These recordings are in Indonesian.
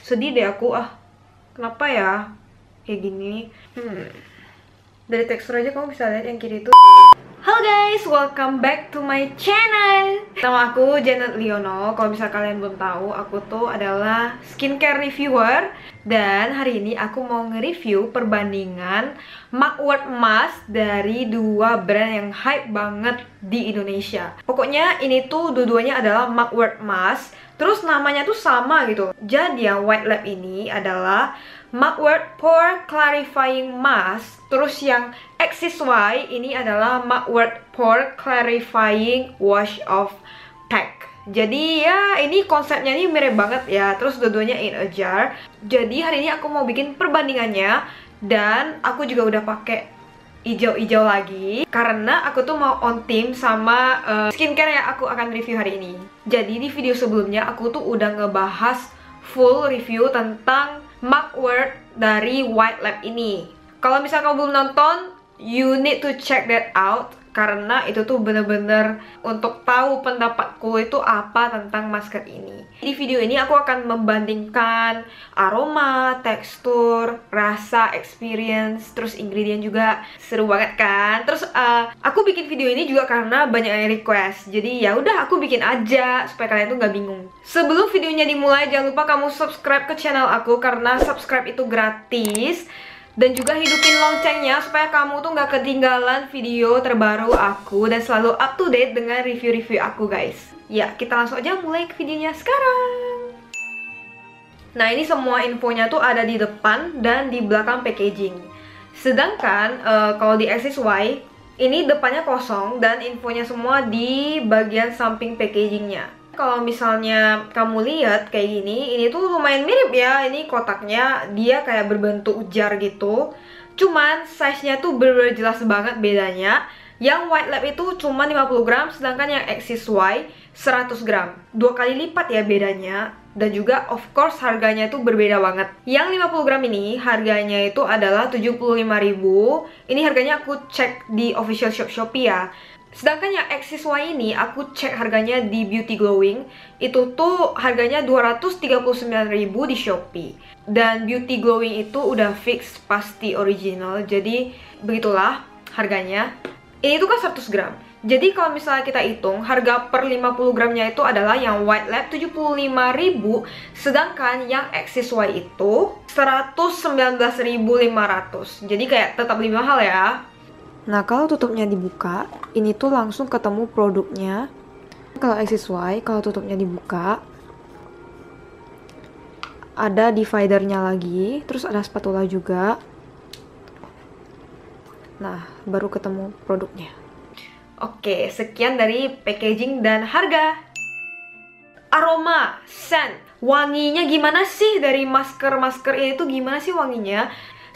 Sedih deh aku, kenapa ya kayak gini. Dari tekstur aja kamu bisa lihat yang kiri itu. Halo guys, welcome back to my channel. Nama aku Janet Liono. Kalau misal kalian belum tahu, aku tuh adalah skincare reviewer. Dan hari ini aku mau nge-review perbandingan mugwort mask dari dua brand yang hype banget di Indonesia. Pokoknya ini tuh dua-duanya adalah mugwort mask, terus namanya tuh sama gitu. Jadi yang White Lab ini adalah mugwort Pore Clarifying Mask. Terus yang XSY ini adalah mugwort Pore Clarifying Wash Off Pack. Jadi ya ini konsepnya ini mirip banget ya. Terus dua-duanya in a jar. Jadi hari ini aku mau bikin perbandingannya. Dan aku juga udah pakai hijau-hijau lagi karena aku tuh mau on team sama skincare yang aku akan review hari ini. Jadi di video sebelumnya aku tuh udah ngebahas full review tentang mugwort dari White Lab ini. Kalau misalnya kamu belum nonton, you need to check that out karena itu tuh bener-bener untuk tahu pendapatku itu apa tentang masker ini. Di video ini aku akan membandingkan aroma, tekstur, rasa, experience, terus ingredient juga. Seru banget kan? Terus aku bikin video ini juga karena banyak yang request. Jadi ya udah aku bikin aja supaya kalian tuh nggak bingung. Sebelum videonya dimulai, jangan lupa kamu subscribe ke channel aku karena subscribe itu gratis. Dan juga hidupin loncengnya supaya kamu tuh nggak ketinggalan video terbaru aku dan selalu up to date dengan review-review aku guys. Ya, kita langsung aja mulai ke videonya sekarang. Nah, ini semua infonya tuh ada di depan dan di belakang packaging. Sedangkan kalau di XSY ini depannya kosong dan infonya semua di bagian samping packagingnya. Kalau misalnya kamu lihat kayak gini, ini tuh lumayan mirip ya. Ini kotaknya dia kayak berbentuk jar gitu. Cuman size-nya tuh bener-bener jelas banget bedanya. Yang White Lab itu cuma 50 gram, sedangkan yang XSY 100 gram. 2 kali lipat ya bedanya. Dan juga of course harganya tuh berbeda banget. Yang 50 gram ini harganya itu adalah 75.000. Ini harganya aku cek di official shop Shopee ya. Sedangkan yang XSY ini aku cek harganya di Beauty Glowing. Itu tuh harganya 239.000 di Shopee. Dan Beauty Glowing itu udah fix pasti original. Jadi begitulah harganya. Ini tuh kan 100 gram. Jadi kalau misalnya kita hitung harga per 50 gramnya itu adalah yang White Lab 75.000. Sedangkan yang XSY itu 119.500. Jadi kayak tetap lebih mahal ya. Nah, kalau tutupnya dibuka, ini tuh langsung ketemu produknya. Kalau XSY, kalau tutupnya dibuka, ada dividernya lagi, terus ada spatula juga. Nah, baru ketemu produknya. Oke, sekian dari packaging dan harga. Aroma, scent, wanginya gimana sih dari masker-masker ini tuh gimana sih wanginya?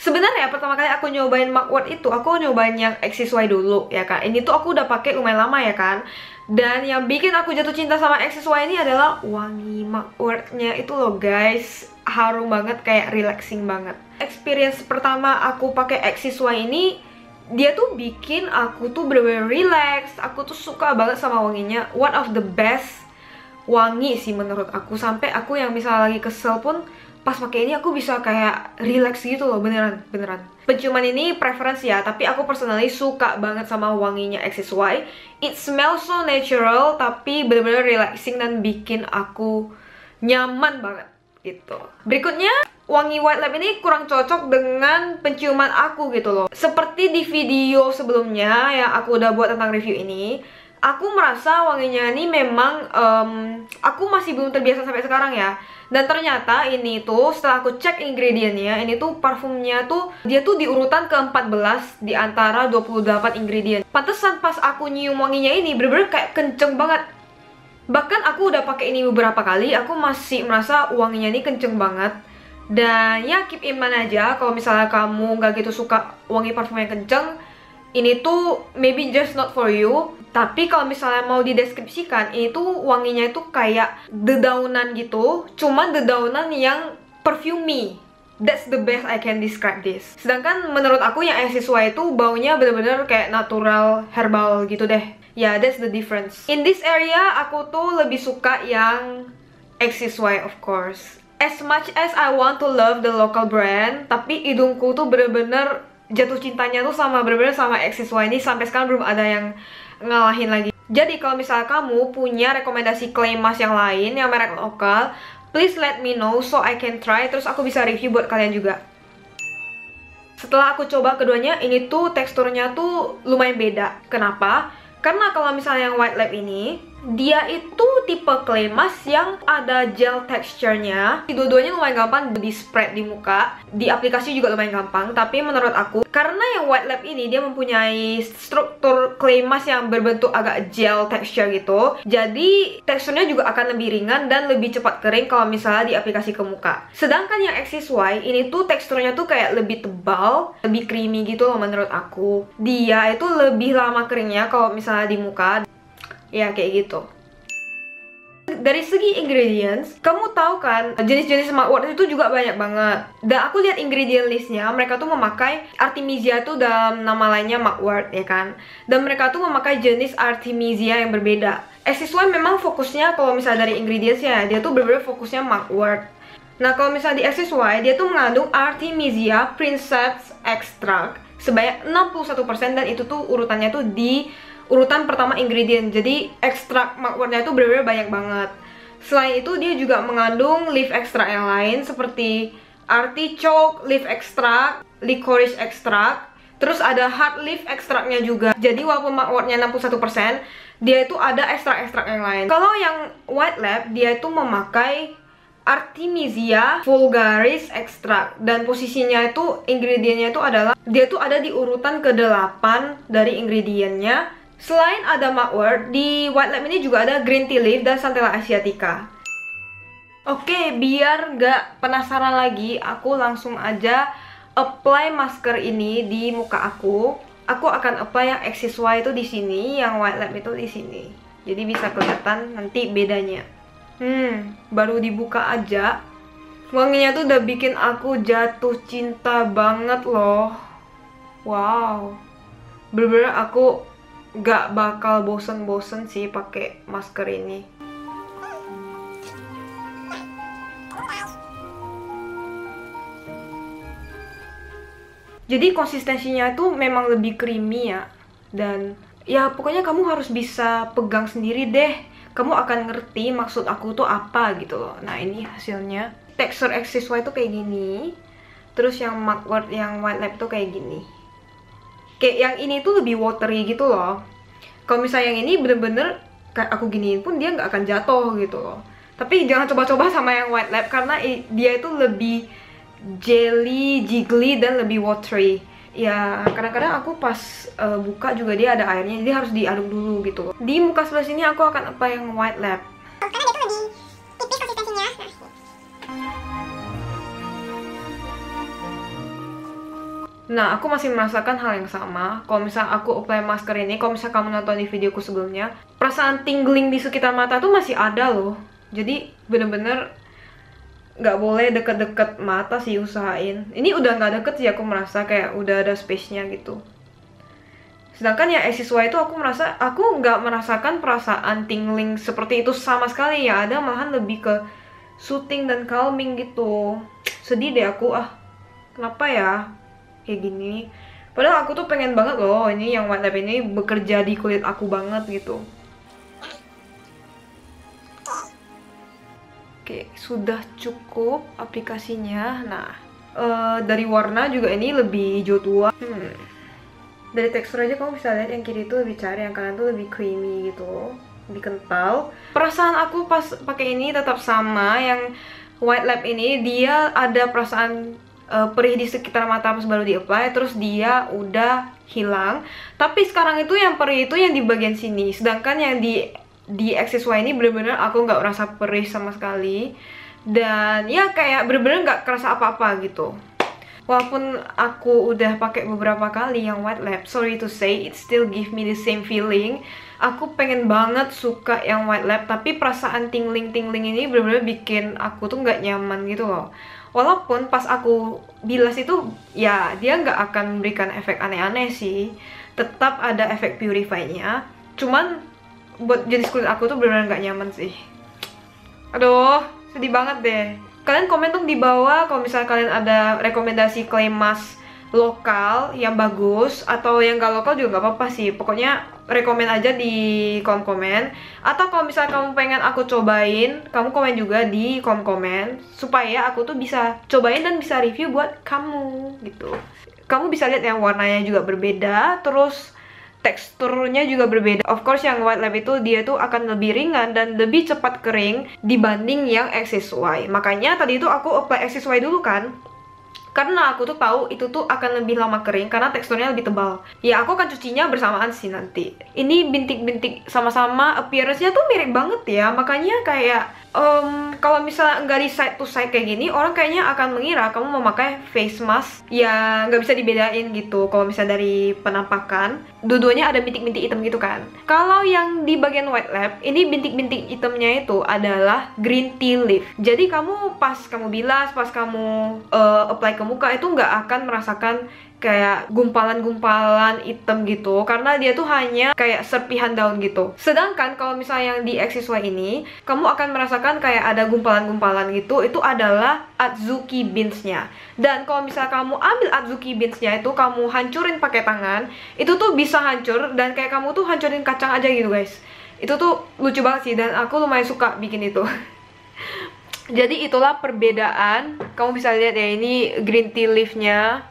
Sebenarnya pertama kali aku nyobain mugwort itu, aku nyobain yang XSY dulu ya kan. Ini tuh aku udah pakai lumayan lama ya kan. Dan yang bikin aku jatuh cinta sama XSY ini adalah wangi mugwortnya itu loh guys. Harum banget, kayak relaxing banget. Experience pertama aku pakai XSY ini, dia tuh bikin aku tuh bener-bener relax. Aku tuh suka banget sama wanginya. One of the best wangi sih menurut aku. Sampai aku yang misalnya lagi kesel pun pas pakai ini aku bisa kayak relax gitu loh, beneran. Penciuman ini preferensi ya, tapi aku personally suka banget sama wanginya XSY. It smells so natural, tapi bener-bener relaxing dan bikin aku nyaman banget gitu. Berikutnya, wangi White Lab ini kurang cocok dengan penciuman aku gitu loh. Seperti di video sebelumnya yang aku udah buat tentang review ini, aku merasa wanginya ini memang aku masih belum terbiasa sampai sekarang ya. Dan ternyata ini tuh setelah aku cek ingredientnya, ini tuh parfumnya tuh dia tuh di urutan ke-14 di antara 28 ingredient. Pantesan pas aku nyium wanginya ini bener-bener kayak kenceng banget. Bahkan aku udah pakai ini beberapa kali, aku masih merasa wanginya ini kenceng banget. Dan ya keep in mind aja kalau misalnya kamu nggak gitu suka wangi parfum yang kenceng, ini tuh maybe just not for you. Tapi kalau misalnya mau dideskripsikan, ini tuh wanginya itu kayak dedaunan gitu. Cuman dedaunan yang perfumey. That's the best I can describe this. Sedangkan menurut aku yang XSY itu baunya bener-bener kayak natural herbal gitu deh. Ya, that's the difference. In this area, aku tuh lebih suka yang XSY of course. as much as I want to love the local brand, tapi hidungku tuh bener-bener jatuh cintanya tuh sama bener-bener sama XSY ini. Sampai sekarang belum ada yang ngalahin lagi. Jadi kalau misalnya kamu punya rekomendasi clay mask yang lain yang merek lokal, please let me know so I can try, terus aku bisa review buat kalian juga. Setelah aku coba keduanya, ini tuh teksturnya tuh lumayan beda. Kenapa? Karena kalau misalnya yang White Lab ini, dia itu tipe clay mask yang ada gel texture-nya. Dua-duanya lumayan gampang di spread di muka, di aplikasi juga lumayan gampang. Tapi menurut aku, karena yang White Lab ini dia mempunyai struktur clay mask yang berbentuk agak gel texture gitu, jadi teksturnya juga akan lebih ringan dan lebih cepat kering kalau misalnya di aplikasi ke muka. Sedangkan yang XSY ini tuh teksturnya tuh kayak lebih tebal, lebih creamy gitu loh menurut aku. Dia itu lebih lama keringnya kalau misalnya di muka. Ya kayak gitu. Dari segi ingredients, kamu tahu kan jenis-jenis mugwort itu juga banyak banget. Dan aku lihat ingredient listnya, mereka tuh memakai Artemisia tuh dalam nama lainnya mugwort ya kan. Dan mereka tuh memakai jenis Artemisia yang berbeda. XSY memang fokusnya kalau misalnya dari ingredientsnya, dia tuh bener-bener fokusnya mugwort. Nah kalau misalnya di XSY, dia tuh mengandung Artemisia princeps extract sebanyak 61%, dan itu tuh urutannya tuh di urutan pertama ingredient. Jadi ekstrak mugwortnya itu benar-benar banyak banget. Selain itu dia juga mengandung leaf extract yang lain seperti artichoke leaf extract, licorice extract, terus ada hard leaf extractnya juga. Jadi walaupun mugwortnya 61%, dia itu ada ekstrak-ekstrak yang lain. Kalau yang White Lab, dia itu memakai Artemisia vulgaris extract, dan posisinya itu ingredientnya itu adalah, dia tuh ada di urutan ke-8 dari ingredientnya. Selain ada mugwort, di White Lab ini juga ada green tea leaf dan Centella asiatica. Oke, biar nggak penasaran lagi, aku langsung aja apply masker ini di muka aku. Aku akan apply yang XSY itu di sini, yang White Lab itu di sini. Jadi bisa kelihatan nanti bedanya. Baru dibuka aja, wanginya tuh udah bikin aku jatuh cinta banget loh. Wow, bener-bener aku gak bakal bosen-bosen sih pakai masker ini. Jadi konsistensinya itu memang lebih creamy ya. Dan ya pokoknya kamu harus bisa pegang sendiri deh. Kamu akan ngerti maksud aku tuh apa gitu loh. Nah ini hasilnya. Tekstur XSY tuh kayak gini. Terus yang mugwort yang White Lab tuh kayak gini. Kayak yang ini tuh lebih watery gitu loh. Kalau misalnya yang ini bener-bener kayak aku giniin pun dia nggak akan jatuh gitu loh. Tapi jangan coba-coba sama yang White Lab karena dia itu lebih jelly, jiggly, dan lebih watery. Ya kadang-kadang aku pas buka juga dia ada airnya, jadi harus diaduk dulu gitu loh. Di muka sebelah sini aku akan apply yang White Lab. Karena dia tuh lebih tipis konsistensinya. Nah, aku masih merasakan hal yang sama. Kalau misalnya aku apply masker ini, kalau misalnya kamu nonton di videoku sebelumnya, perasaan tingling di sekitar mata tuh masih ada loh. Jadi bener-bener nggak boleh deket-deket mata sih, usahain. Ini udah nggak deket sih, aku merasa kayak udah ada space-nya gitu. Sedangkan ya XSY itu aku merasa, aku nggak merasakan perasaan tingling seperti itu sama sekali. Ya ada malahan lebih ke soothing dan calming gitu. Sedih deh aku, kenapa ya kayak gini. Padahal aku tuh pengen banget loh ini yang White Lab ini bekerja di kulit aku banget gitu. Oke, sudah cukup aplikasinya. Nah, dari warna juga ini lebih hijau tua. Dari tekstur aja kamu bisa lihat yang kiri itu lebih cair, yang kanan tuh lebih creamy gitu, lebih kental. Perasaan aku pas pakai ini tetap sama. Yang White Lab ini dia ada perasaan perih di sekitar mata pas baru di-apply, terus dia udah hilang. Tapi sekarang itu yang perih itu yang di bagian sini. Sedangkan yang di XSY ini bener-bener aku nggak merasa perih sama sekali. Dan ya kayak bener-bener nggak kerasa apa-apa gitu. Walaupun aku udah pakai beberapa kali yang White Lab, sorry to say, it still give me the same feeling. Aku pengen banget suka yang White Lab, tapi perasaan tingling-tingling ini bener-bener bikin aku tuh nggak nyaman gitu loh. Walaupun pas aku bilas itu, ya dia nggak akan memberikan efek aneh-aneh sih. Tetap ada efek purify-nya. Cuman buat jenis kulit aku tuh bener-bener nggak nyaman sih. Aduh, sedih banget deh. Kalian komen dong di bawah kalau misalnya kalian ada rekomendasi clay mask lokal yang bagus, atau yang gak lokal juga gak apa-apa sih. Pokoknya rekomen aja di kolom komen. Atau kalau misalnya kamu pengen aku cobain, kamu komen juga di kolom komen, supaya aku tuh bisa cobain dan bisa review buat kamu gitu. Kamu bisa lihat yang warnanya juga berbeda, terus teksturnya juga berbeda. Of course yang white lab itu dia tuh akan lebih ringan dan lebih cepat kering dibanding yang XSY. Makanya tadi itu aku apply XSY dulu kan, karena aku tuh tahu itu tuh akan lebih lama kering karena teksturnya lebih tebal. Ya aku akan cucinya bersamaan sih nanti. Ini bintik-bintik sama-sama appearance-nya tuh mirip banget ya. Makanya kayak kalau misalnya nggak di side to side kayak gini, orang kayaknya akan mengira kamu memakai face mask yang nggak bisa dibedain gitu. Kalau misalnya dari penampakan, dua-duanya ada bintik-bintik hitam gitu kan. Kalau yang di bagian white lab, ini bintik-bintik hitamnya itu adalah green tea leaf. Jadi kamu pas kamu bilas, pas kamu apply ke muka itu nggak akan merasakan kayak gumpalan-gumpalan hitam gitu, karena dia tuh hanya kayak serpihan daun gitu. Sedangkan kalau misalnya yang di XSY ini, kamu akan merasakan kayak ada gumpalan-gumpalan gitu, itu adalah Adzuki beans-nya. Dan kalau misalnya kamu ambil Adzuki beans-nya itu, kamu hancurin pakai tangan, itu tuh bisa hancur, dan kayak kamu tuh hancurin kacang aja gitu guys. Itu tuh lucu banget sih, dan aku lumayan suka bikin itu. Jadi itulah perbedaan. Kamu bisa lihat ya, ini green tea leaf-nya,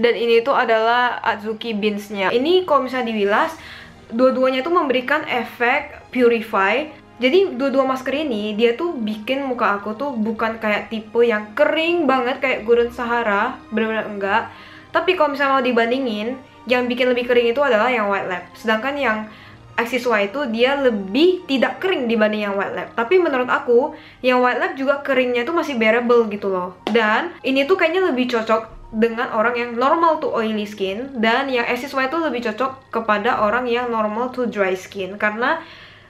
dan ini tuh adalah Adzuki beans-nya. Ini kalau misalnya dibilas, dua-duanya tuh memberikan efek purify. Jadi dua-dua masker ini, dia tuh bikin muka aku tuh bukan kayak tipe yang kering banget kayak gurun Sahara, bener-bener enggak. Tapi kalau misalnya mau dibandingin, yang bikin lebih kering itu adalah yang white lab. Sedangkan yang XSY itu dia lebih tidak kering dibanding yang white lab. Tapi menurut aku, yang white lab juga keringnya tuh masih bearable gitu loh. Dan ini tuh kayaknya lebih cocok dengan orang yang normal to oily skin, dan yang XSY itu lebih cocok kepada orang yang normal to dry skin. Karena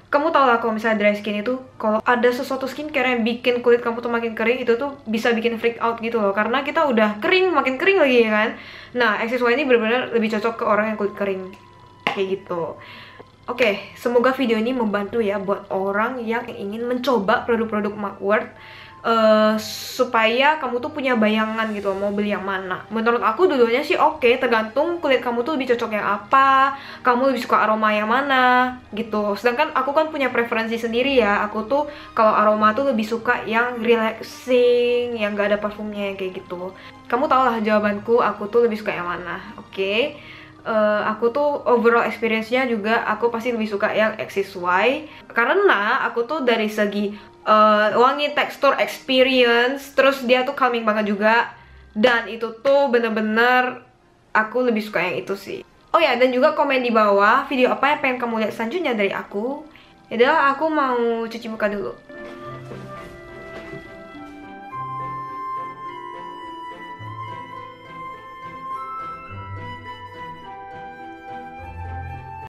kamu tau lah kalau misalnya dry skin itu, kalau ada sesuatu skincare yang bikin kulit kamu tuh makin kering, itu tuh bisa bikin freak out gitu loh. Karena kita udah kering, makin kering lagi ya kan. Nah, XSY ini benar-benar lebih cocok ke orang yang kulit kering kayak gitu. Oke, semoga video ini membantu ya buat orang yang ingin mencoba produk-produk Mugwort, supaya kamu tuh punya bayangan gitu mau beli yang mana. Menurut aku dua-duanya sih oke, tergantung kulit kamu tuh lebih cocok yang apa, kamu lebih suka aroma yang mana gitu. Sedangkan aku kan punya preferensi sendiri ya. Aku tuh kalau aroma tuh lebih suka yang relaxing, yang gak ada parfumnya kayak gitu. Kamu tau lah jawabanku, aku tuh lebih suka yang mana. Oke. Aku tuh overall experience-nya juga aku pasti lebih suka yang XSY, karena aku tuh dari segi wangi, tekstur, experience, terus dia tuh calming banget juga, dan itu tuh bener-bener aku lebih suka yang itu sih. Oh ya, dan juga komen di bawah video apa yang pengen kamu lihat selanjutnya dari aku. Yaudah, aku mau cuci muka dulu.